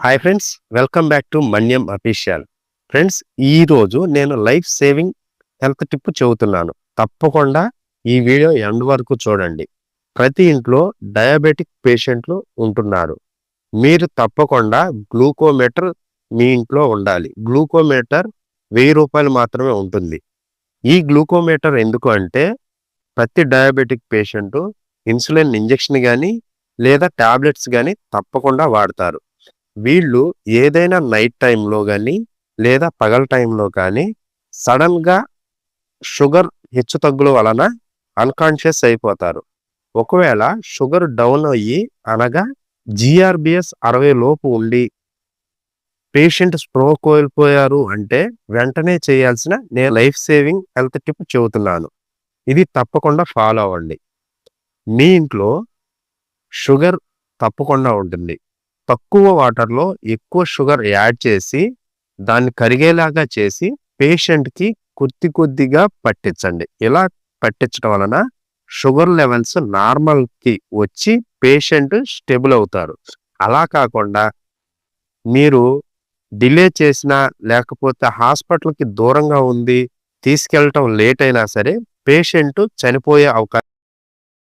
Hi friends, welcome back to Manyam official. Friends, ఈరోజు నేను life saving health tip చెబుతున్నాను. తప్పకుండా ఈ వీడియో ఎండ్ వరకు చూడండి. ప్రతి ఇంట్లో డయాబెటిక్ పేషెంట్లు ఉంటున్నారు. మీరు తప్పకుండా గ్లూకోమీటర్ మీ ఇంట్లో ఉండాలి. గ్లూకోమీటర్ ₹1000 మాత్రమే ఉంటుంది. ఈ గ్లూకోమీటర్ ఎందుకు అంటే ప్రతి డయాబెటిక్ పేషెంట్ ఇన్సులిన్ ఇంజెక్షన్ కానీ లేదా టాబ్లెట్స్ కానీ తప్పకుండా వాడతారు. వీళ్ళు ఏదైనా నైట్ టైంలో కానీ లేదా పగల టైంలో కానీ సడన్గా షుగర్ హెచ్చు తగ్గుల వలన అన్కాన్షియస్ అయిపోతారు. ఒకవేళ షుగర్ డౌన్ అయ్యి అనగా GRBS 60 లోపు ఉండి పేషెంట్ స్ప్రో కోల్పోయారు అంటే వెంటనే చేయాల్సిన నేను లైఫ్ సేవింగ్ హెల్త్ టిప్ చెబుతున్నాను. ఇది తప్పకుండా ఫాలో అవ్వండి. మీ ఇంట్లో షుగర్ తప్పకుండా ఉంటుంది. తక్కువ వాటర్లో ఎక్కువ షుగర్ యాడ్ చేసి దాన్ని కరిగేలాగా చేసి పేషెంట్కి కొద్దిగా పట్టించండి. ఇలా పట్టించడం వలన షుగర్ లెవెల్స్ నార్మల్కి వచ్చి పేషెంట్ స్టేబుల్ అవుతారు. అలా కాకుండా మీరు డిలే చేసినా లేకపోతే హాస్పిటల్కి దూరంగా ఉంది తీసుకెళ్ళటం లేట్ అయినా సరే పేషెంట్ చనిపోయే అవకాశం